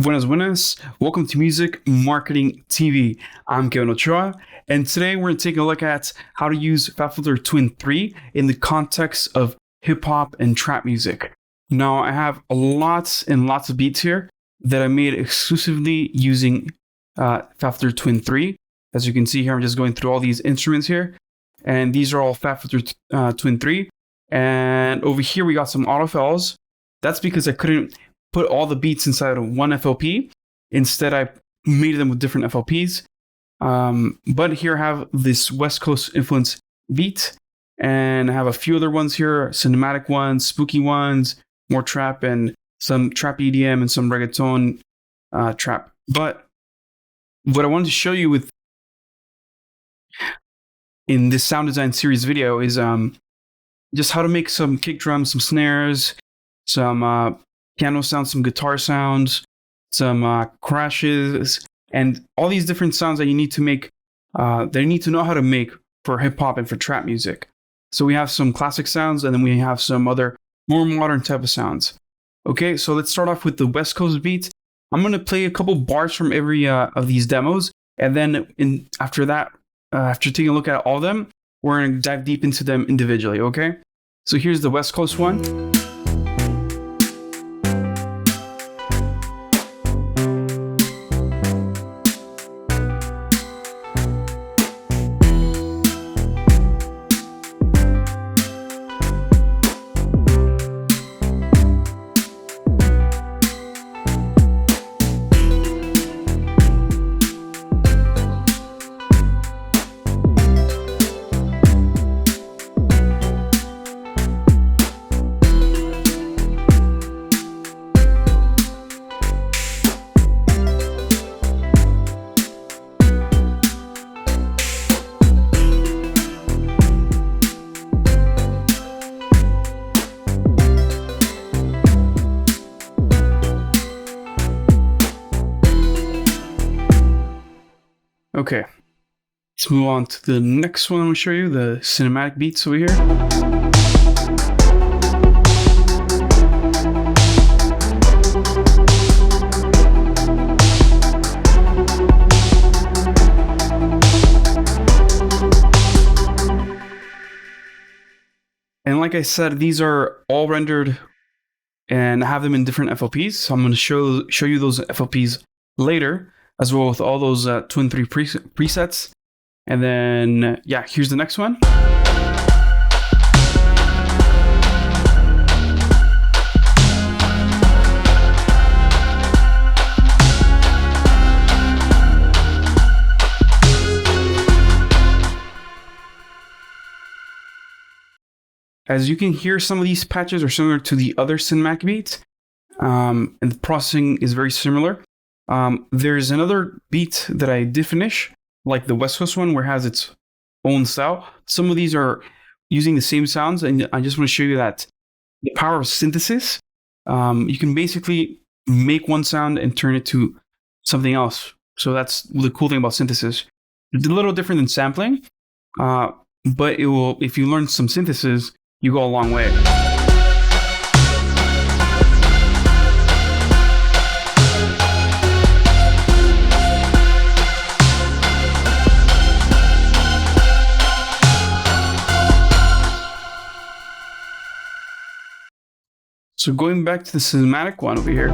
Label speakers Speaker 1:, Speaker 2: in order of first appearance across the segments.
Speaker 1: Buenas, buenas. Welcome to Music Marketing TV. I'm Kevin Ochoa, and today we're going to take a look at how to use FabFilter Twin 3 in the context of hip-hop and trap music. Now, I have lots and lots of beats here that I made exclusively using FabFilter Twin 3. As you can see here, I'm just going through all these instruments here, and these are all FabFilter Twin 3. And over here, we got some autofills. That's because I couldn't put all the beats inside of one FLP. Instead, I made them with different FLPs. But here I have this West Coast influence beat, and I have a few other ones here, cinematic ones, spooky ones, more trap, and some trap EDM and some reggaeton trap. But what I wanted to show you in this sound design series video is just how to make some kick drums, some snares, some piano sounds, some guitar sounds, some crashes, and all these different sounds that you need to make, that you need to know how to make for hip hop and for trap music. So we have some classic sounds, and then we have some other more modern type of sounds. Okay, so let's start off with the West Coast beat. I'm going to play a couple bars from every of these demos, and then after that, after taking a look at all of them, we're going to dive deep into them individually, okay? So here's the West Coast one. Okay, let's move on to the next one. I'll show you the cinematic beats over here. And like I said, these are all rendered and I have them in different FLPs. So I'm going to show you those FLPs later, as well with all those Twin 3 presets. And then, yeah, here's the next one. As you can hear, some of these patches are similar to the other cinematic beats, and the processing is very similar. There's another beat that I did finish, like the West Coast one, where it has its own style. Some of these are using the same sounds, and I just want to show you that the power of synthesis. You can basically make one sound and turn it to something else. So that's the cool thing about synthesis. It's a little different than sampling, but it will. If you learn some synthesis, you go a long way. So going back to the cinematic one over here,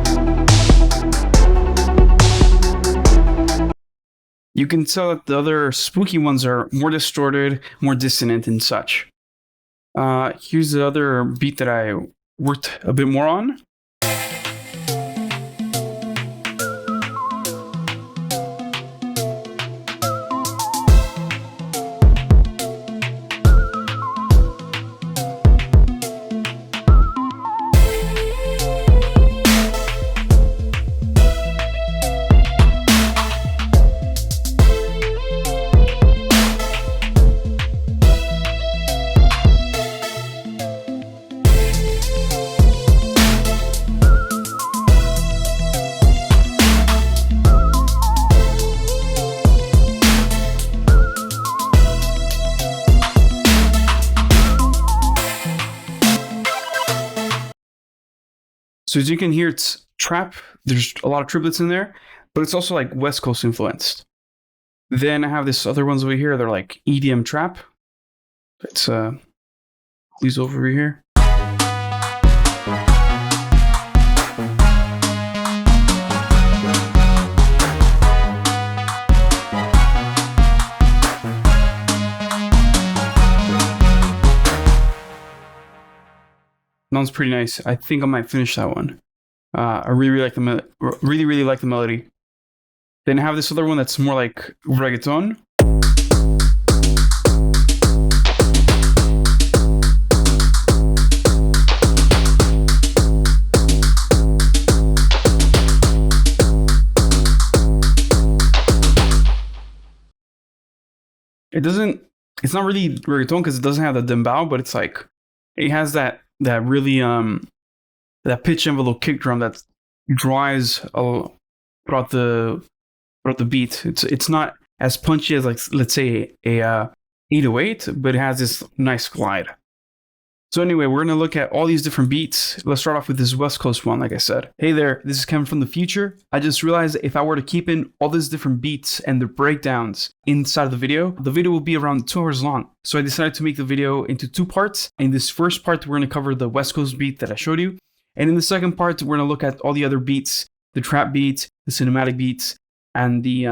Speaker 1: you can tell that the other spooky ones are more distorted, more dissonant and such. Here's the other beat that I worked a bit more on. So as you can hear, it's trap. There's a lot of triplets in there, but it's also like West Coast influenced. Then I have this other ones over here. They're like EDM trap. Let's these over here. That one's pretty nice. I think I might finish that one. I really like the really like the melody. Then I have this other one that's more like reggaeton. It's not really reggaeton because it doesn't have the dembow, but it's like it has that really that pitch envelope kick drum that drives throughout the beat. It's not as punchy as, like, let's say a 808, but it has this nice glide. So anyway, we're going to look at all these different beats. Let's start off with this West Coast one, like I said. Hey there, this is Kevin from the future. I just realized if I were to keep in all these different beats and the breakdowns inside of the video will be around 2 hours long. So I decided to make the video into 2 parts. In this first part, we're going to cover the West Coast beat that I showed you. And in the second part, we're going to look at all the other beats, the trap beats, the cinematic beats, and the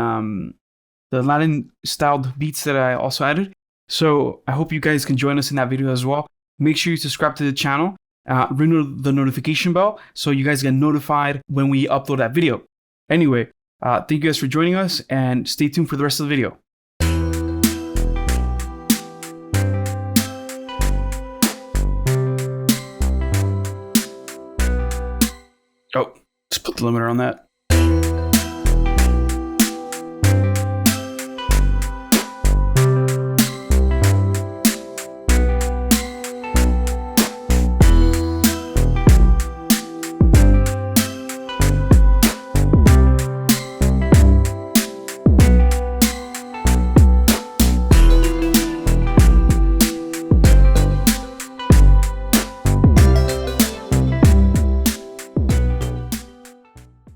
Speaker 1: Latin-styled beats that I also added. So I hope you guys can join us in that video as well. Make sure you subscribe to the channel, ring the notification bell so you guys get notified when we upload that video. Anyway, thank you guys for joining us and stay tuned for the rest of the video. Oh, just put the limiter on that.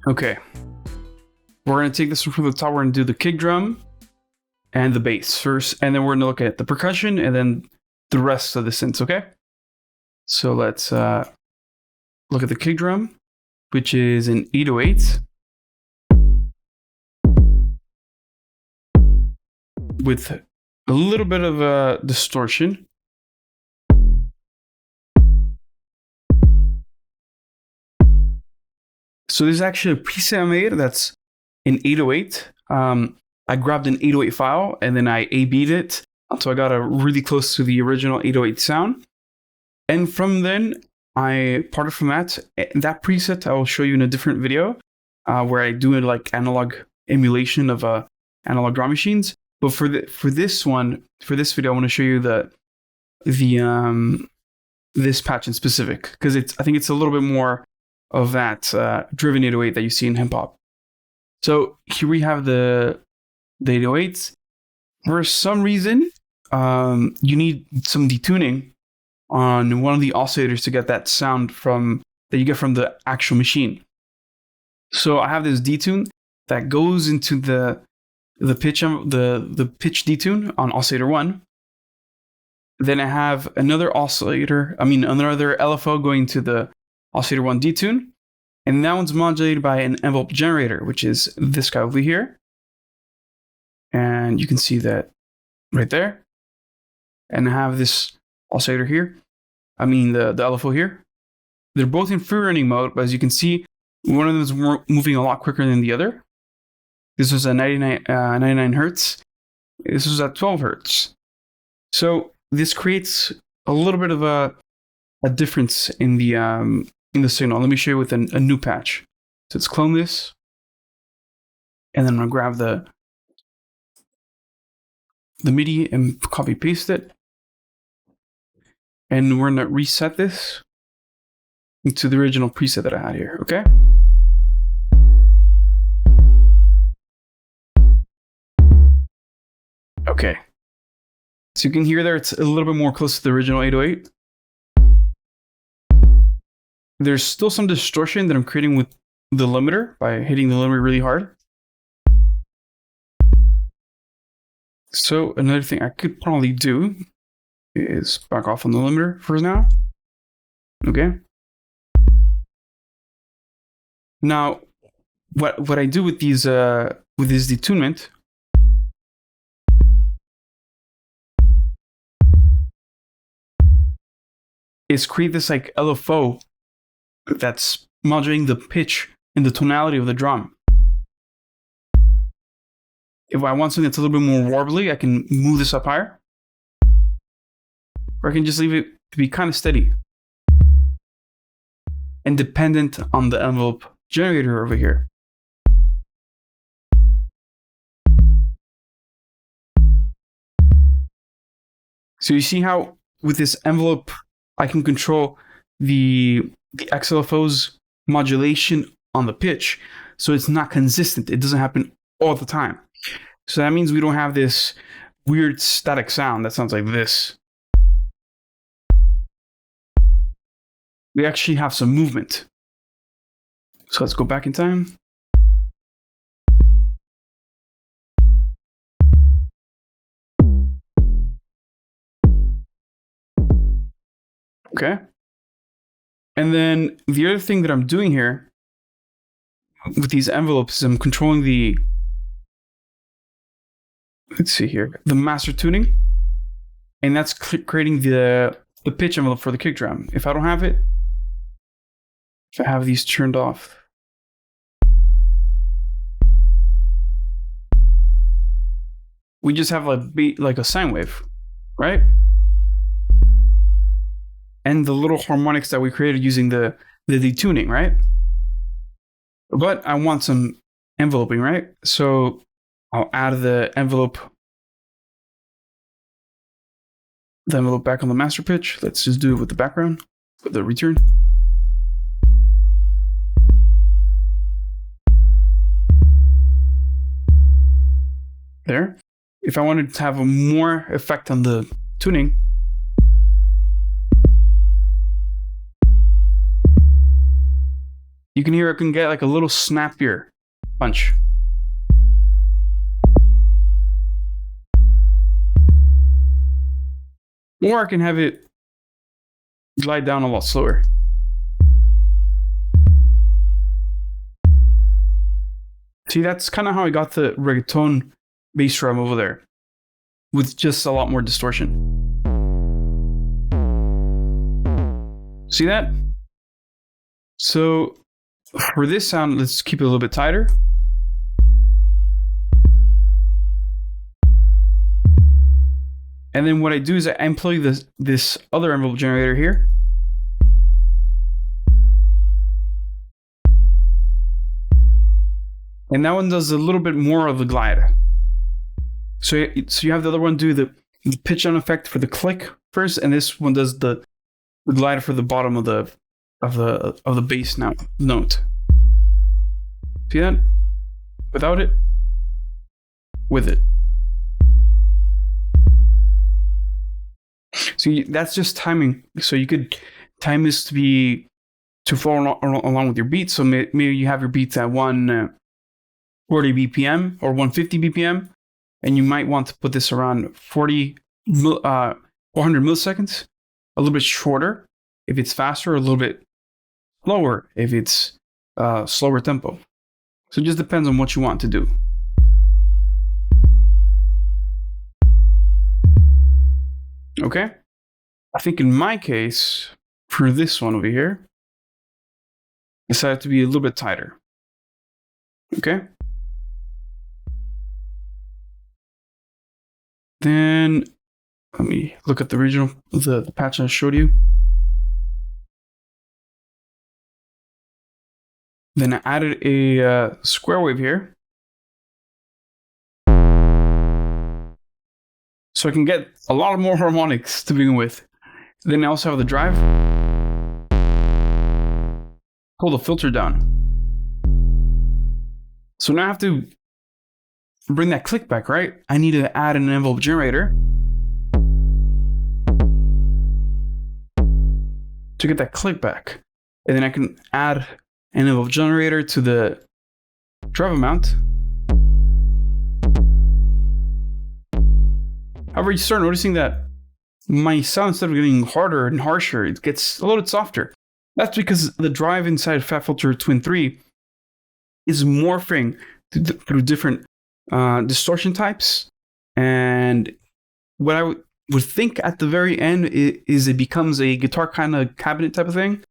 Speaker 1: Okay, we're going to take this one from the top. We're going to do the kick drum and the bass first, and then we're going to look at the percussion and then the rest of the synths, okay? So let's look at the kick drum, which is an 808 with a little bit of a distortion. So there's actually a preset I made that's an 808. I grabbed an 808 file and then I A-B'd it until I got a really close to the original 808 sound. And from then, I parted from that. That preset I will show you in a different video where I do it like analog emulation of analog drum machines. But for this video, I want to show you this patch in specific because I think it's a little bit more of that driven 808 that you see in hip hop. So here we have the 808s. For some reason, you need some detuning on one of the oscillators to get that sound that you get from the actual machine. So I have this detune that goes into the pitch detune on oscillator 1. Then I have another LFO going to the oscillator 1 detune, and that one's modulated by an envelope generator, which is this guy over here. And you can see that right there. And I have this oscillator here. The LFO here. They're both in free running mode, but as you can see, one of them is moving a lot quicker than the other. This was at 99 hertz. This was at 12 hertz. So this creates a little bit of a difference in the signal. Let me show you with a new patch. So let's clone this, and then I'm gonna grab the MIDI and copy paste it, and we're gonna reset this into the original preset that I had here. Okay. Okay. So you can hear there, it's a little bit more close to the original 808. There's still some distortion that I'm creating with the limiter by hitting the limiter really hard. So another thing I could probably do is back off on the limiter for now. Okay. Now, what I do with this detunement is create this like LFO that's modulating the pitch and the tonality of the drum. If I want something that's a little bit more warbly, I can move this up higher. Or I can just leave it to be kind of steady and dependent on the envelope generator over here. So you see how with this envelope, I can control the XLFO's modulation on the pitch. So it's not consistent. It doesn't happen all the time. So that means we don't have this weird static sound that sounds like this. We actually have some movement. So let's go back in time. Okay. And then the other thing that I'm doing here with these envelopes is I'm controlling the, let's see here, the master tuning. And that's creating the pitch envelope for the kick drum. If I don't have it, if I have these turned off, we just have like a sine wave, right? And the little harmonics that we created using the detuning, right? But I want some enveloping, right? So I'll add the envelope back on the master pitch. Let's just do it with the background, with the return. There. If I wanted to have a more effect on the tuning, you can hear I can get like a little snappier punch. Or I can have it glide down a lot slower. See, that's kind of how I got the reggaeton bass drum over there, with just a lot more distortion. See that? So for this sound, let's keep it a little bit tighter. And then what I do is I employ this other envelope generator here. And that one does a little bit more of the glide. So you have the other one do the pitch down effect for the click first, and this one does the glide for the bottom of the bass note. See that? Without it, with it. So that's just timing. So you could time this to follow along with your beat. So maybe you have your beats at 140 BPM or 150 BPM, and you might want to put this around 400 milliseconds, a little bit shorter if it's faster, or a little bit slower if it's slower tempo. So it just depends on what you want to do. Okay? I think in my case, for this one over here, I decided to be a little bit tighter. Okay? Then let me look at the original, the patch I showed you. Then I added a square wave here. So I can get a lot more harmonics to begin with. Then I also have the drive. Pull the filter down. So now I have to bring that click back, right? I need to add an envelope generator to get that click back. And then I can add analogue generator to the drive amount. However, you start noticing that my sound, instead of getting harder and harsher, it gets a little bit softer. That's because the drive inside FabFilter Twin 3 is morphing through different distortion types. And what I would think at the very end is it becomes a guitar kind of cabinet type of thing,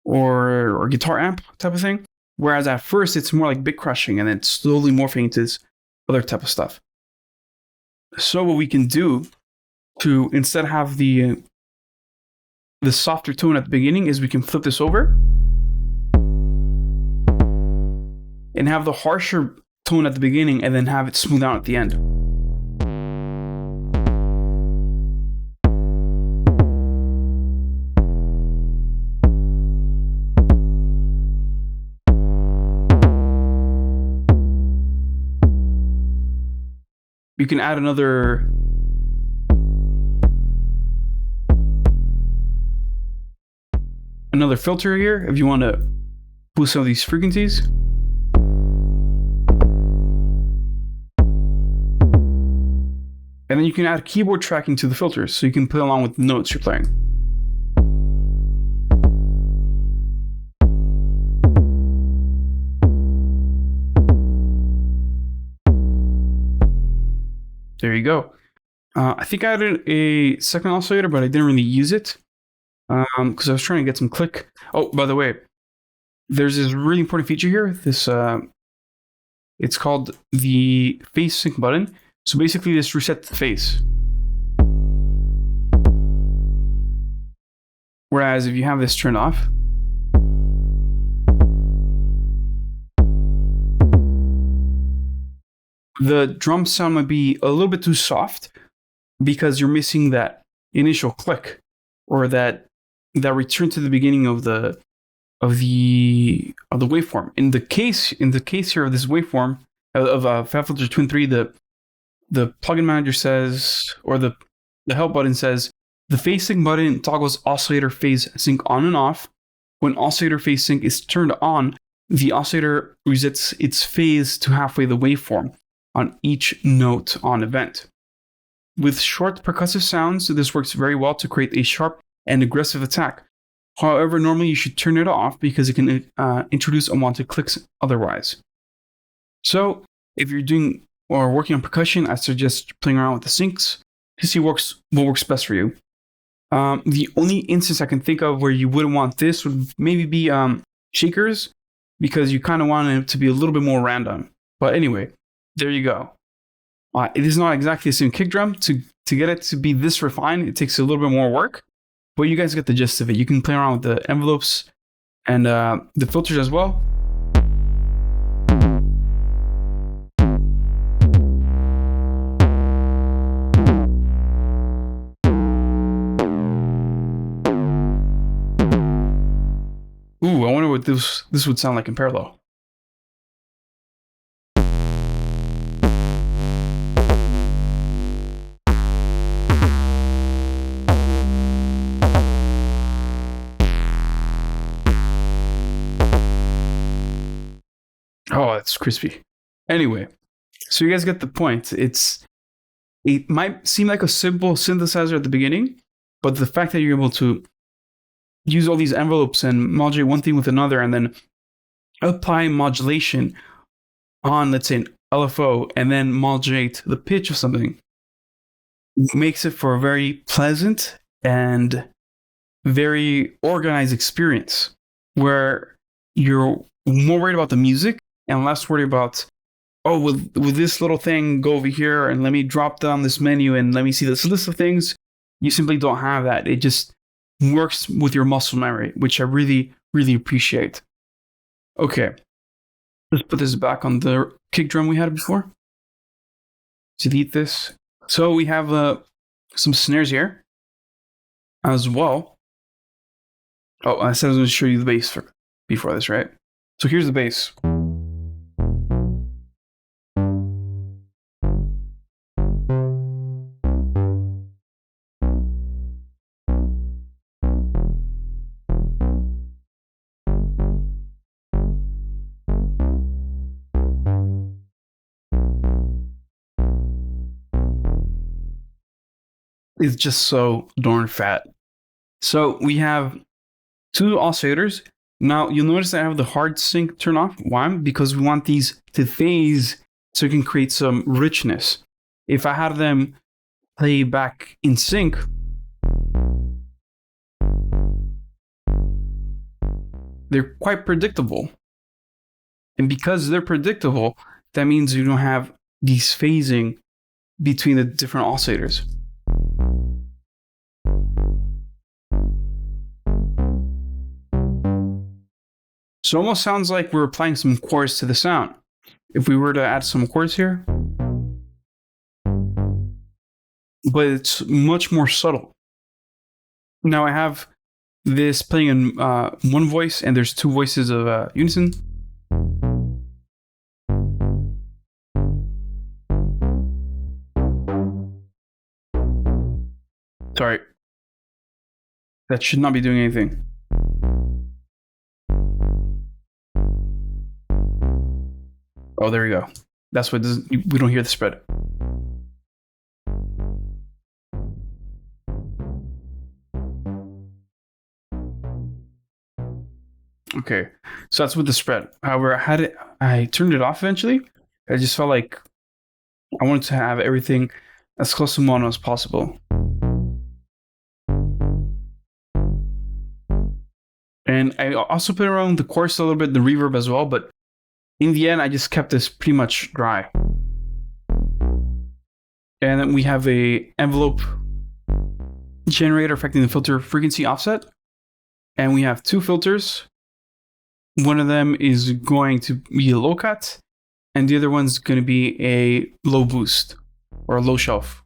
Speaker 1: or guitar amp type of thing. Whereas at first it's more like bit crushing, and then slowly morphing into this other type of stuff. So what we can do to instead have the softer tone at the beginning is we can flip this over and have the harsher tone at the beginning and then have it smooth out at the end. You can add another filter here if you want to boost some of these frequencies. And then you can add keyboard tracking to the filters so you can play along with the notes you're playing. There you go. I think I added a second oscillator, but I didn't really use it because I was trying to get some click. Oh, by the way, there's this really important feature here. This it's called the phase sync button. So basically, this resets the phase. Whereas if you have this turned off, the drum sound might be a little bit too soft because you're missing that initial click or that return to the beginning of the waveform. In the case here of this waveform of FabFilter Twin 3, the plugin manager says, or the help button says, the phase sync button toggles oscillator phase sync on and off. When oscillator phase sync is turned on, the oscillator resets its phase to halfway the waveform on each note on event. With short percussive sounds, this works very well to create a sharp and aggressive attack. However, normally you should turn it off because it can introduce unwanted clicks otherwise. So if you're doing or working on percussion, I suggest playing around with the syncs to see what works best for you. The only instance I can think of where you wouldn't want this would maybe be shakers, because you kind of want it to be a little bit more random. But anyway, there you go. It is not exactly the same kick drum. To get it to be this refined, it takes a little bit more work, but you guys get the gist of it. You can play around with the envelopes and the filters as well. Ooh, I wonder what this would sound like in parallel. Oh, it's crispy. Anyway, so you guys get the point. It might seem like a simple synthesizer at the beginning, but the fact that you're able to use all these envelopes and modulate one thing with another, and then apply modulation on, let's say, an LFO, and then modulate the pitch of something, makes it for a very pleasant and very organized experience where you're more worried about the music and less worried about, oh, will this little thing go over here and let me drop down this menu and let me see this list of things. You simply don't have that. It just works with your muscle memory, which I really, really appreciate. Okay, let's put this back on the kick drum we had before. Delete this. So we have some snares here as well. Oh, I said I was going to show you the bass before this, right? So here's the bass. is just so darn fat. So we have two oscillators. Now you'll notice that I have the hard sync turned off. Why? Because we want these to phase so we can create some richness. If I had them play back in sync, they're quite predictable. And because they're predictable, that means you don't have these phasing between the different oscillators. So it almost sounds like we're applying some chords to the sound. If we were to add some chords here, but it's much more subtle. Now I have this playing in one voice, and there's two voices of unison. Sorry. That should not be doing anything. Oh, there we go. That's what we don't hear the spread. Okay, so that's with the spread. However, I turned it off eventually. I just felt like I wanted to have everything as close to mono as possible. And I also put around the chorus a little bit, the reverb as well, but in the end, I just kept this pretty much dry. And then we have a envelope generator affecting the filter frequency offset. And we have two filters. One of them is going to be a low cut, and the other one's going to be a low boost or a low shelf.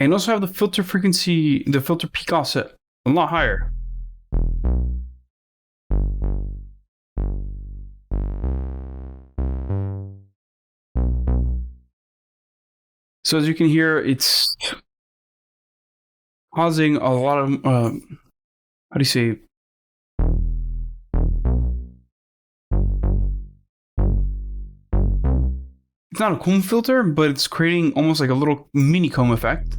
Speaker 1: And also have the filter frequency, the filter peak offset a lot higher. So as you can hear, it's causing a lot of, how do you say? It's not a comb filter, but it's creating almost like a little mini comb effect.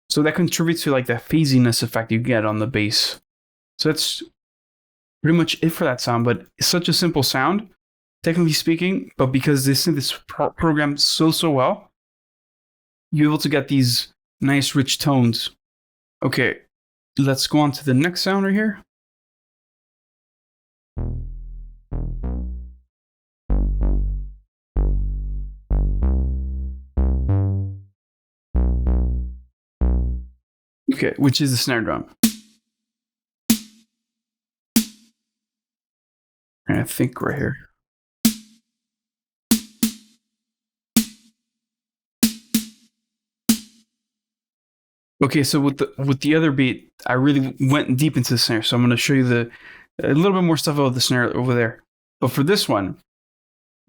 Speaker 1: So that contributes to like that phasiness effect you get on the bass. So that's pretty much it for that sound, but it's such a simple sound, technically speaking, but because this synth is programmed so well, you're able to get these nice rich tones. Okay, let's go on to the next sound right here. Okay, which is the snare drum. And I think right here. Okay, so with the other beat, I really went deep into the snare. So I'm going to show you a little bit more stuff about the snare over there. But for this one,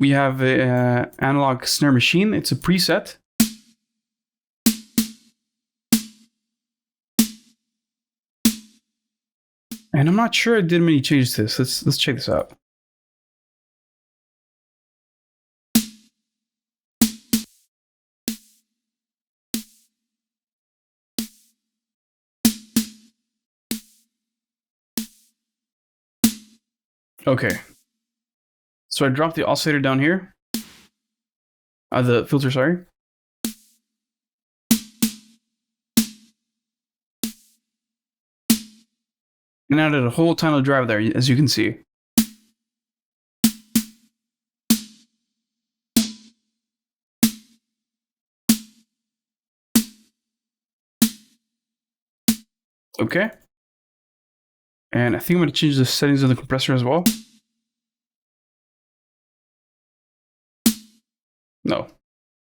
Speaker 1: we have an analog snare machine. It's a preset. And I'm not sure I did many changes to this. Let's check this out. Okay. So I dropped the oscillator down here. The filter, sorry. And added a whole ton of drive there, as you can see. Okay. And I think I'm going to change the settings of the compressor as well. No.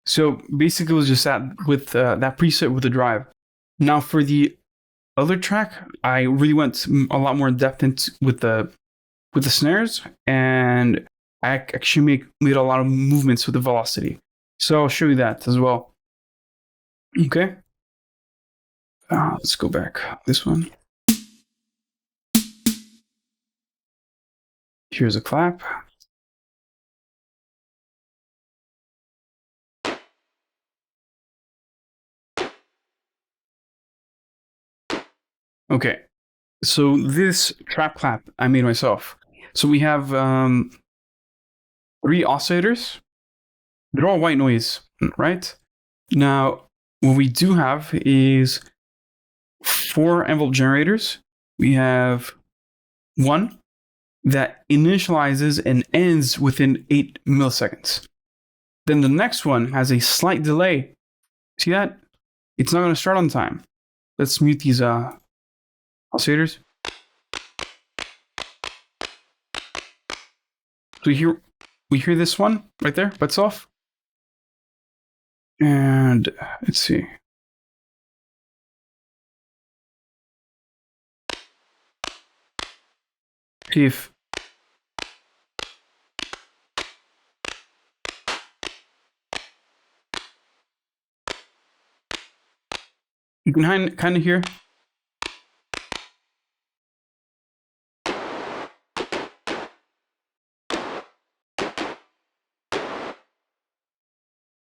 Speaker 1: So basically it was just that with that preset with the drive. Now for the other track, I really went a lot more in depth with the snares, and I actually made a lot of movements with the velocity. So I'll show you that as well. Okay. Let's go back. This one. Here's a clap. Okay. So this trap clap I made myself. So we have 3 oscillators. They're all white noise, right? Now, what we do have is 4 envelope generators. We have one that initializes and ends within 8 milliseconds. Then the next one has a slight delay. See that? It's not going to start on time. Let's mute these oscillators. So we hear this one right there by itself. And let's see. See if you can kind of hear.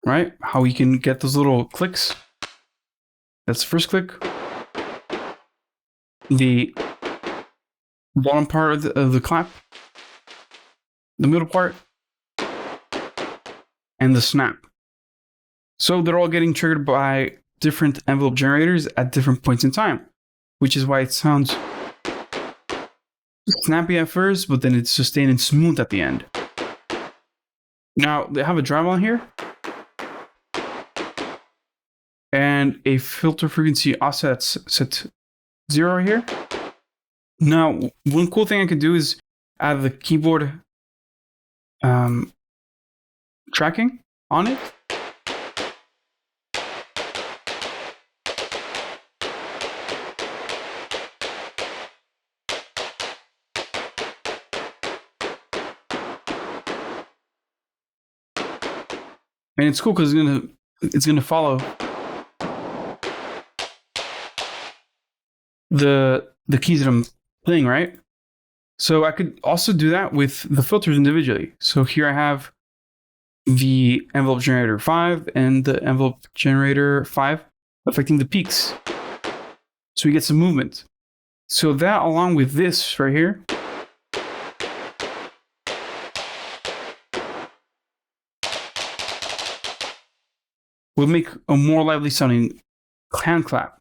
Speaker 1: Right? How we can get those little clicks. That's the first click. The bottom part of the clap. The middle part. And the snap. So they're all getting triggered by different envelope generators at different points in time, which is why it sounds snappy at first, but then it's sustained and smooth at the end. Now, they have a drive on here and a filter frequency offset set 0 here. Now, one cool thing I could do is add the keyboard tracking on it. And it's cool because it's gonna follow the keys that I'm playing, right? So I could also do that with the filters individually. So here I have the envelope generator 5 and the envelope generator 5 affecting the peaks. So we get some movement. So that, along with this right here, will make a more lively sounding hand clap.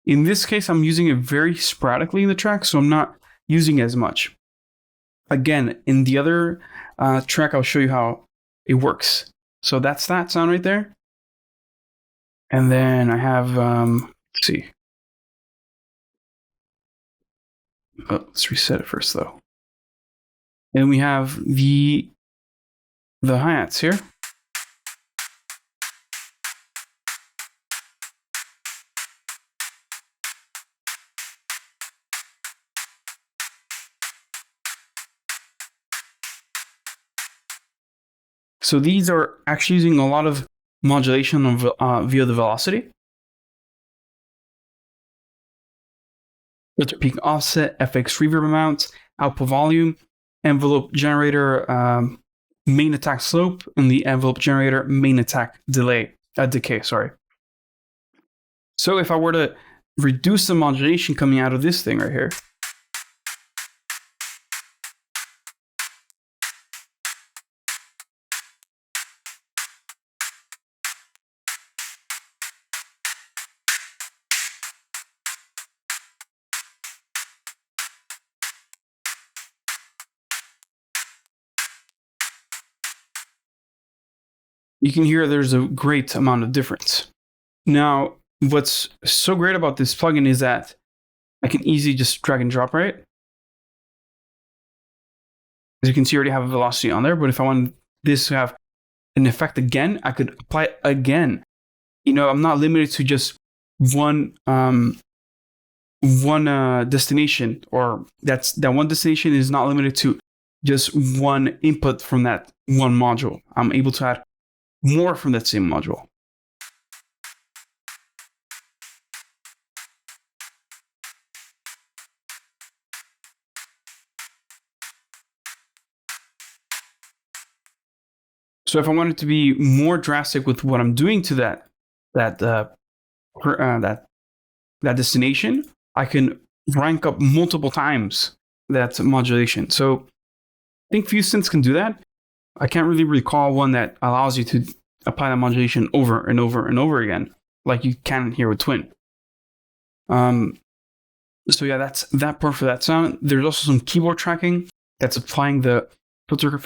Speaker 1: In this case, I'm using it very sporadically in the track, so I'm not using it as much. Again, in the other track, I'll show you how it works. So that's that sound right there. And then I have, let's see. Oh, let's reset it first though. And we have the hi-hats here. So these are actually using a lot of modulation of, via the velocity. Filter peak offset, FX reverb amount, output volume, envelope generator main attack slope, and the envelope generator main attack decay. Sorry. So if I were to reduce the modulation coming out of this thing right here, you can hear there's a great amount of difference. Now, what's so great about this plugin is that I can easily just drag and drop, right? As you can see, I already have a velocity on there, but if I want this to have an effect again, I could apply it again. You know, I'm not limited to just one destination, or that one destination is not limited to just one input from that one module. I'm able to add more from that same module. So if I wanted to be more drastic with what I'm doing to that destination, I can rank up multiple times that modulation. So I think few synths can do that. I can't really recall one that allows you to apply that modulation over and over and over again, like you can here with Twin. So yeah, that's that part for that sound. There's also some keyboard tracking that's applying the filter,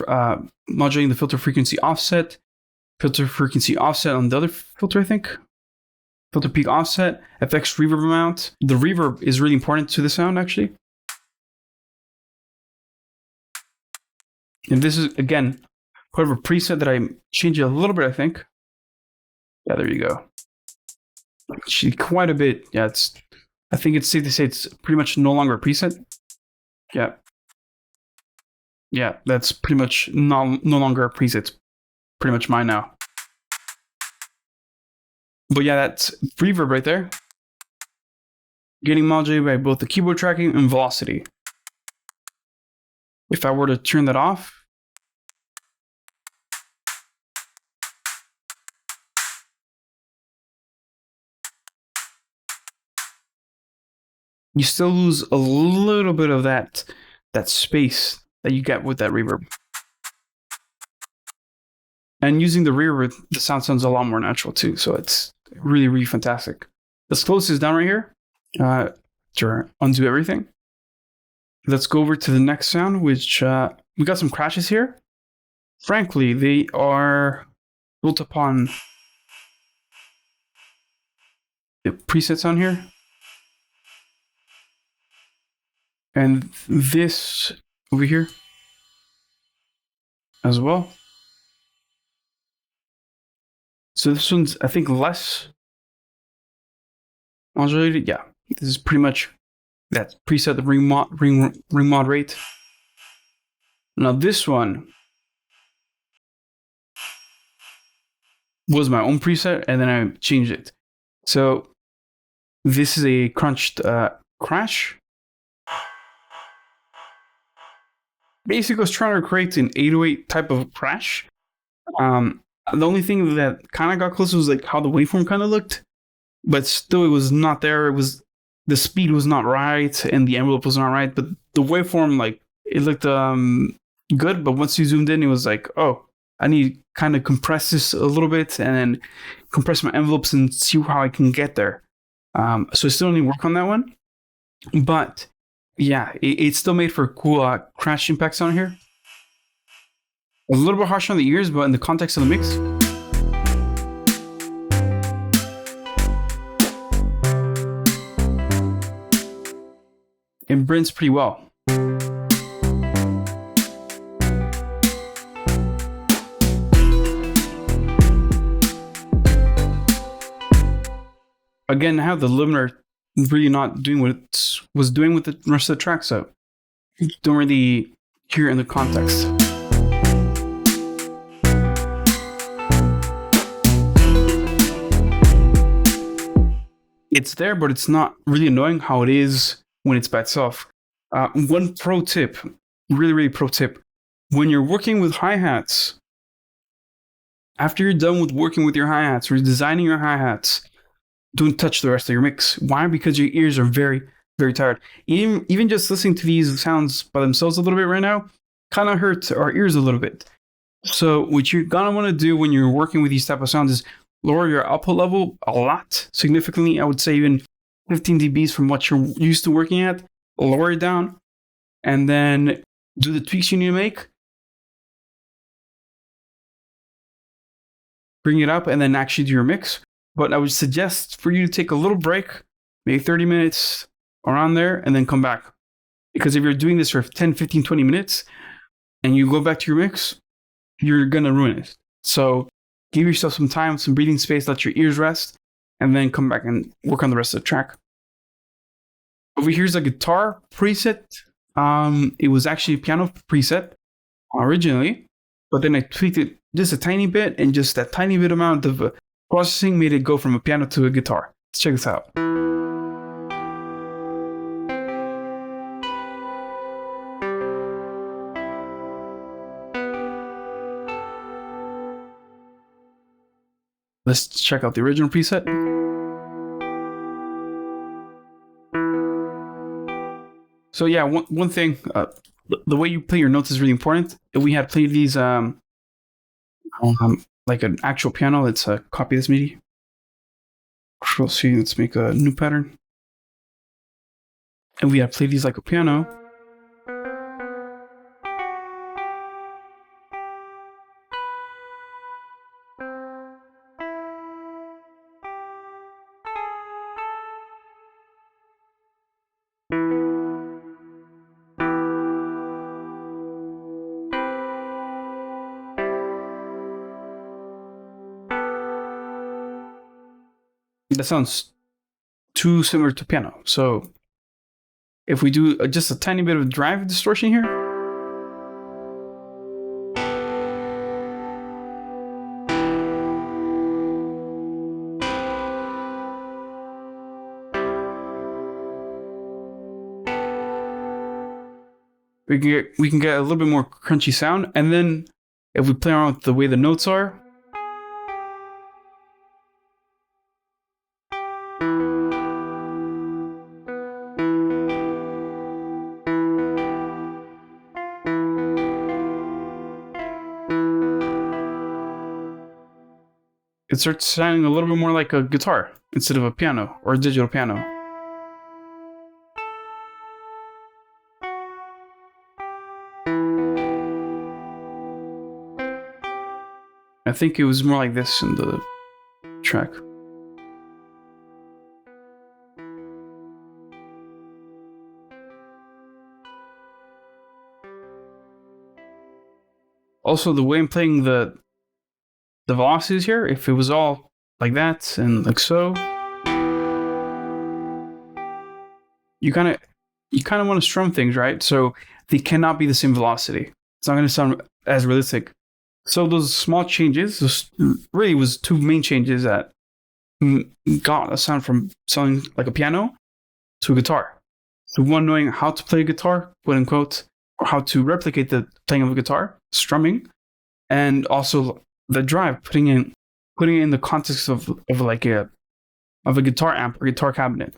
Speaker 1: modulating the filter frequency offset on the other filter, I think. Filter peak offset, FX reverb amount. The reverb is really important to the sound, actually. And this is, again, part of a preset that I changed a little bit, I think. Yeah, there you go. Actually, quite a bit. Yeah, I think it's safe to say it's pretty much no longer a preset. Yeah. Yeah, that's pretty much no longer a preset. It's pretty much mine now. But yeah, that's reverb right there. Getting modulated by both the keyboard tracking and velocity. If I were to turn that off, you still lose a little bit of that space that you get with that reverb. And using the reverb, the sound sounds a lot more natural too. So it's really, really fantastic. Let's close this down right here. To undo everything. Let's go over to the next sound, which we got some crashes here. Frankly, they are built upon the presets on here. And this over here as well. So this one's, I think, less modulated. Yeah, this is pretty much that preset, the ring mod rate. Now this one was my own preset, and then I changed it. So this is a crunched crash. Basically, I was trying to create an 808 type of crash. The only thing that kind of got close was like how the waveform kind of looked, but still it was not there. It was, the speed was not right and the envelope was not right, but the waveform, like, it looked good. But once you zoomed in, it was like, oh, I need to kind of compress this a little bit and then compress my envelopes and see how I can get there. So I still need to work on that one, but yeah, it's still made for cool crash impacts on here. A little bit harsh on the ears, but in the context of the mix, it blends pretty well. Again, I have the limiter really not doing what it was doing with the rest of the track, so you don't really hear it in the context. It's there, but it's not really annoying how it is when it's by itself. One pro tip, really pro tip, when you're working with hi-hats, after you're done with working with your hi-hats or designing your hi-hats, don't touch the rest of your mix. Why? Because your ears are very, very tired. Even just listening to these sounds by themselves a little bit right now kind of hurts our ears a little bit. So what you're gonna want to do when you're working with these type of sounds is lower your output level a lot, significantly. I would say even 15 dBs from what you're used to working at. Lower it down, and then do the tweaks you need to make. Bring it up, and then actually do your mix. But I would suggest for you to take a little break, maybe 30 minutes around there, and then come back. Because if you're doing this for 10, 15, 20 minutes, and you go back to your mix, you're going to ruin it. So give yourself some time, some breathing space, let your ears rest, and then come back and work on the rest of the track. Over here's a guitar preset. It was actually a piano preset originally, but then I tweaked it just a tiny bit, and just that tiny bit amount of processing made it go from a piano to a guitar. Let's check this out. Let's check out the original preset. So yeah, one thing, the way you play your notes is really important. If we had played these like an actual piano, let's copy this MIDI. Control C, let's make a new pattern. And we had played these like a piano. That sounds too similar to piano. So if we do just a tiny bit of drive distortion here, we can get a little bit more crunchy sound. And then if we play around with the way the notes are, it starts sounding a little bit more like a guitar instead of a piano or a digital piano. I think it was more like this in the track. Also, the way I'm playing the velocities here, if it was all like that and like so, you kind of want to strum things, right? So they cannot be the same velocity. It's not going to sound as realistic. So those small changes, really was two main changes that got a sound from sounding like a piano to a guitar. So one, knowing how to play a guitar, quote unquote, or how to replicate the playing of a guitar, strumming, and also the drive, putting it in the context of like a guitar amp or guitar cabinet.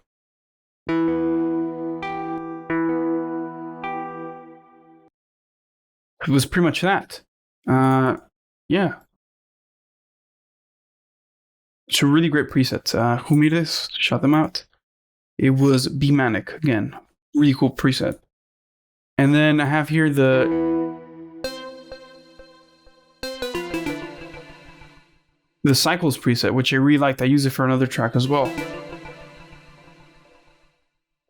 Speaker 1: It was pretty much that. Yeah. It's a really great preset. Who made this? Shout them out. It was Be Manic, again. Really cool preset. And then I have here the cycles preset, which I really liked. I use it for another track as well.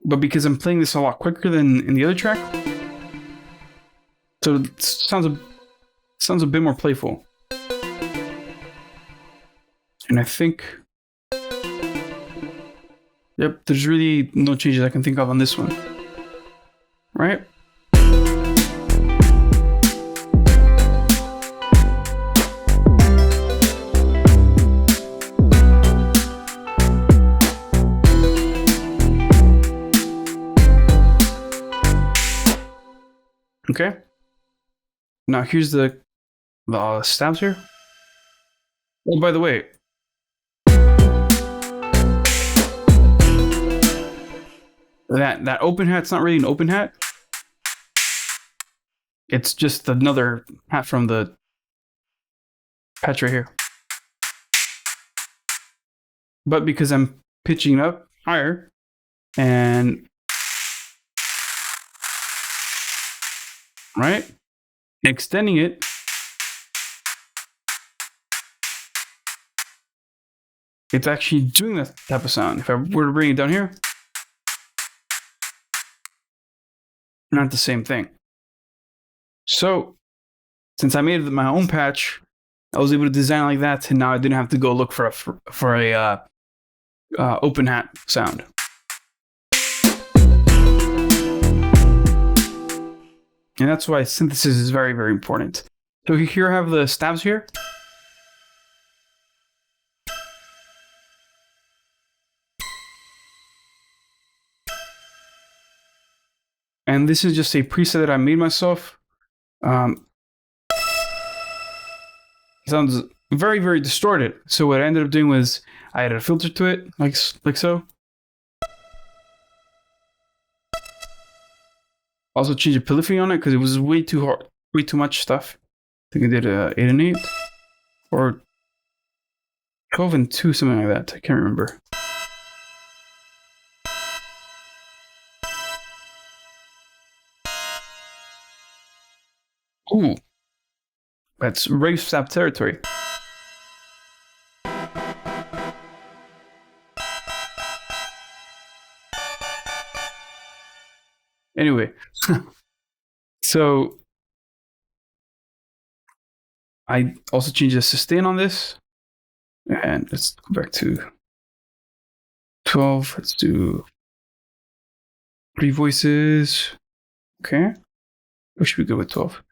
Speaker 1: But because I'm playing this a lot quicker than in the other track, so it sounds a bit more playful. And I think, yep, there's really no changes I can think of on this one. Right? Okay. Now here's the stabs here. Oh, by the way, that open hat's not really an open hat. It's just another hat from the patch right here. But because I'm pitching up higher and right, extending it, it's actually doing that type of sound. If I were to bring it down here, not the same thing. So, since I made my own patch, I was able to design like that, and now I didn't have to go look for a open hat sound. And that's why synthesis is very, very important. So here I have the stabs here. And this is just a preset that I made myself. It sounds very, very distorted. So what I ended up doing was I added a filter to it, like so. Also changed the polyphony on it because it was way too hard, way too much stuff. I think I did 8 and 8 or 12 and 2, something like that. I can't remember. Ooh, that's rave stab territory. Anyway, so I also changed the sustain on this, and let's go back to 12. Let's do 3 voices. Okay, we should be good with 12.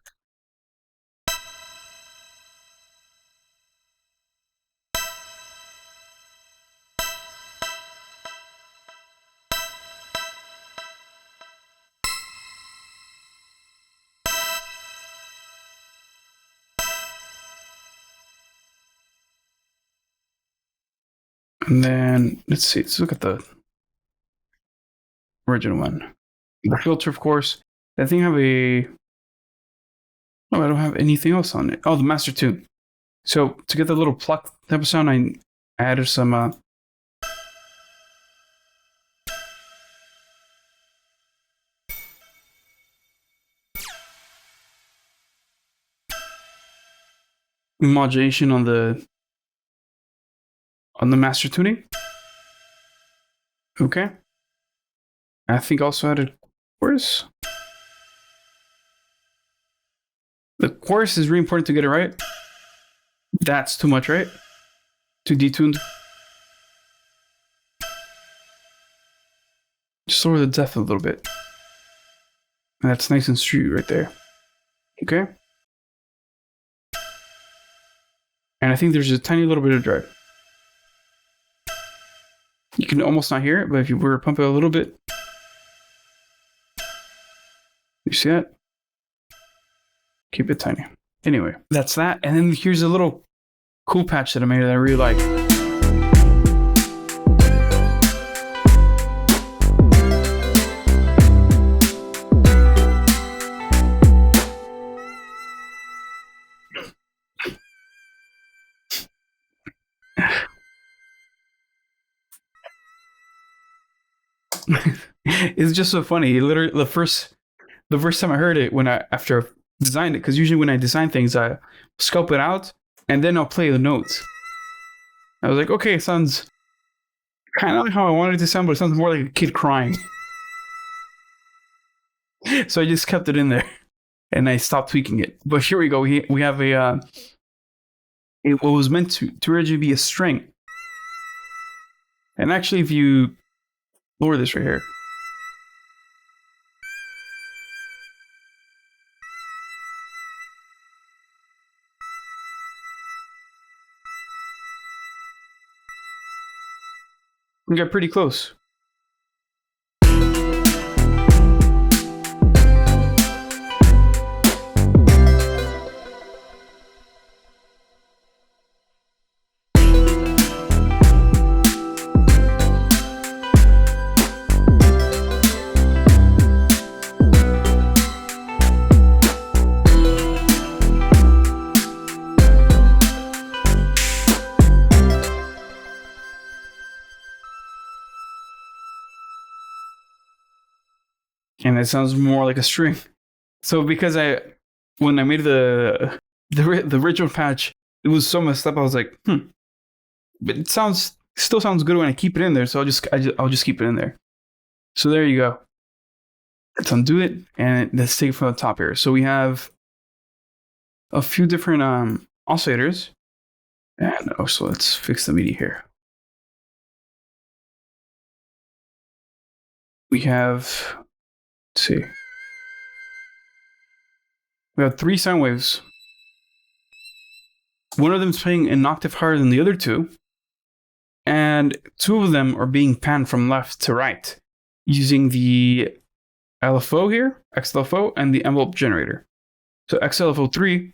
Speaker 1: And then let's see. Let's look at the original one. The filter, of course. I think I have a. Oh, I don't have anything else on it. Oh, the master tune. So to get the little pluck type of sound, I added some modulation on the master tuning. Okay. I think also added chorus. The chorus is really important to get it right. That's too much, right? Too detuned. Just lower the depth a little bit. And that's nice and straight right there. Okay. And I think there's a tiny little bit of drive. You can almost not hear it, but if you were to pump it a little bit, you see that? Keep it tiny. Anyway, that's that. And then here's a little cool patch that I made that I really like. It's just so funny. Literally, the first time I heard it, after I designed it, because usually when I design things, I sculpt it out and then I'll play the notes. I was like, okay, it sounds kind of like how I wanted it to sound, but it sounds more like a kid crying. So I just kept it in there and I stopped tweaking it. But here we go. We have what was meant to originally be a string. And actually, if you lower this right here, we got pretty close. And it sounds more like a string. So because when I made the original patch, it was so messed up. I was like, but it still sounds good when I keep it in there. So I'll just keep it in there. So there you go. Let's undo it and let's take it from the top here. So we have a few different oscillators, and also let's fix the MIDI here. We have. Let's see. We have 3 sine waves. one of them is playing an octave higher than the other two, and two of them are being panned from left to right using the LFO here, XLFO, and the envelope generator. So XLFO3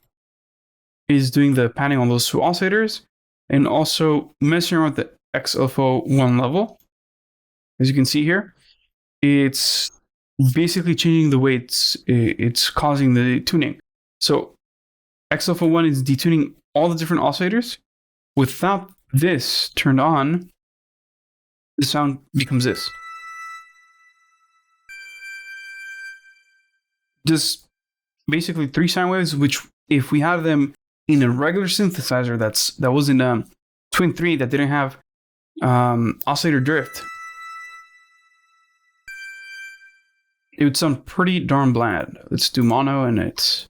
Speaker 1: is doing the panning on those two oscillators and also messing around with the XLFO1 level. As you can see here, it's basically changing the way it's causing the tuning. So XLFO1 is detuning all the different oscillators. Without this turned on, the sound becomes this. Just basically 3 sine waves, which if we have them in a regular synthesizer that was in Twin 3 that didn't have oscillator drift, it would sound pretty darn bland. Let's do mono and it's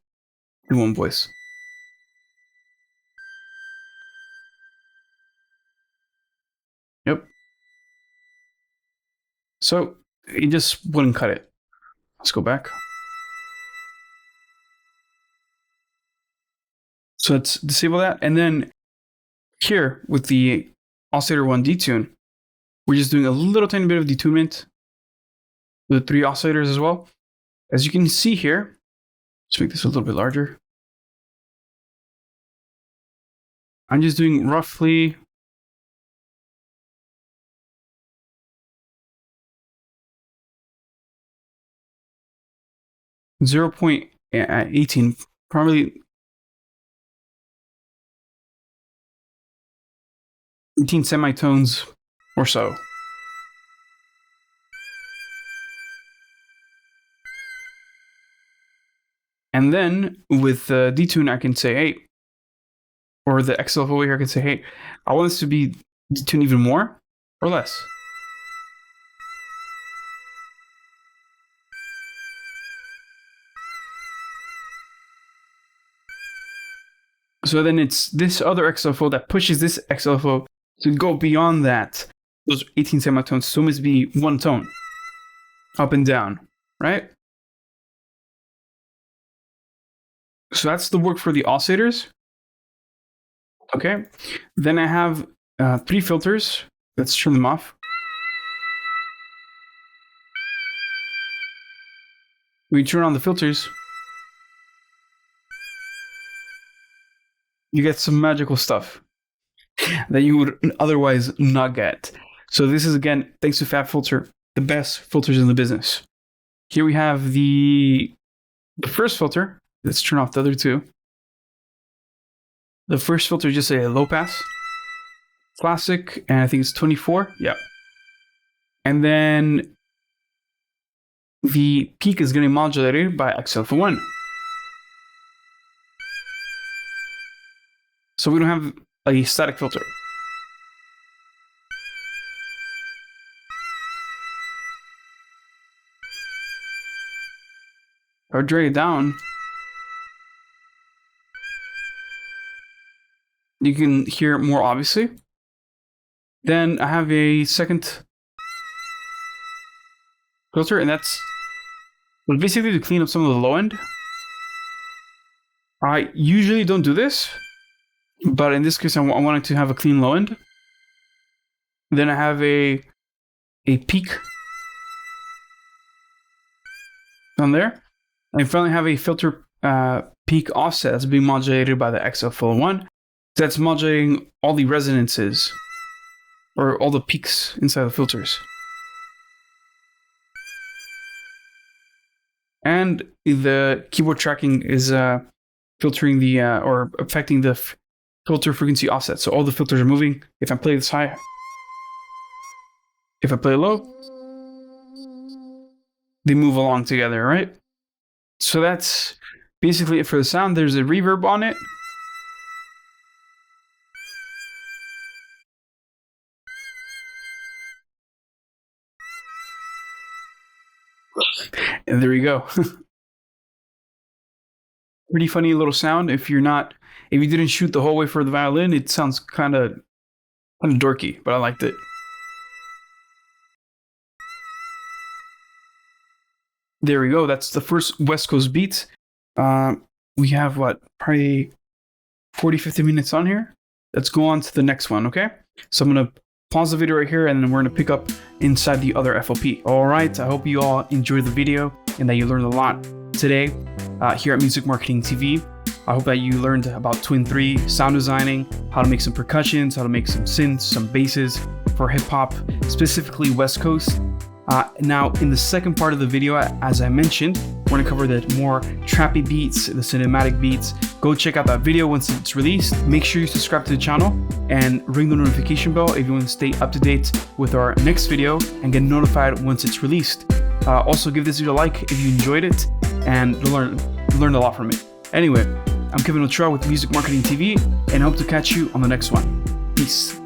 Speaker 1: in one voice. Yep. So it just wouldn't cut it. Let's go back. So let's disable that. And then here with the oscillator 1 detune, we're just doing a little tiny bit of detunement with 3 oscillators as well. As you can see here, let's make this a little bit larger. I'm just doing roughly .18, probably 18 semitones or so. And then with the detune, I can say, hey, or the XLF over here, I can say, hey, I want this to be detuned even more or less. So then it's this other XLFO that pushes this XLFO to go beyond that, those 18 semitones, so it must be one tone, up and down, right? So that's the work for the oscillators. Okay, then I have 3 filters. Let's turn them off. We turn on the filters, you get some magical stuff that you would otherwise not get. So this is, again, thanks to FabFilter, the best filters in the business. Here we have the first filter. Let's turn off the other two. The first filter is just a low pass, classic, and I think it's 24. Yeah. And then the peak is getting modulated by XLFO1. So we don't have a static filter. If I drag it down, you can hear it more obviously. Then I have a second filter, and that's basically to clean up some of the low end. I usually don't do this, but in this case, I wanted to have a clean low end. Then I have a peak down there. I finally have a filter peak offset that's being modulated by the XLFO1. That's modulating all the resonances or all the peaks inside the filters. And the keyboard tracking is filtering the or affecting the filter frequency offset. So all the filters are moving. If I play this high, if I play low, they move along together, right? So that's basically it for the sound. There's a reverb on it. And there you go. Pretty funny little sound. If you didn't shoot the whole way for the violin, it sounds kind of dorky, but I liked it. There we go. That's the first West Coast beat. We have probably 40-50 minutes on here. Let's go on to the next one, okay? So I'm gonna pause the video right here, and then we're gonna pick up inside the other FOP. All right, I hope you all enjoyed the video and that you learned a lot today here at Music Marketing TV. I hope that you learned about Twin 3, sound designing, how to make some percussions, how to make some synths, some basses for hip hop, specifically West Coast. Now, in the second part of the video, as I mentioned, we're gonna cover the more trappy beats, the cinematic beats. Go check out that video once it's released. Make sure you subscribe to the channel and ring the notification bell if you want to stay up to date with our next video and get notified once it's released. Also, give this video a like if you enjoyed it and learned a lot from it. Anyway, I'm Kevin Ochoa with Music Marketing TV, and I hope to catch you on the next one. Peace.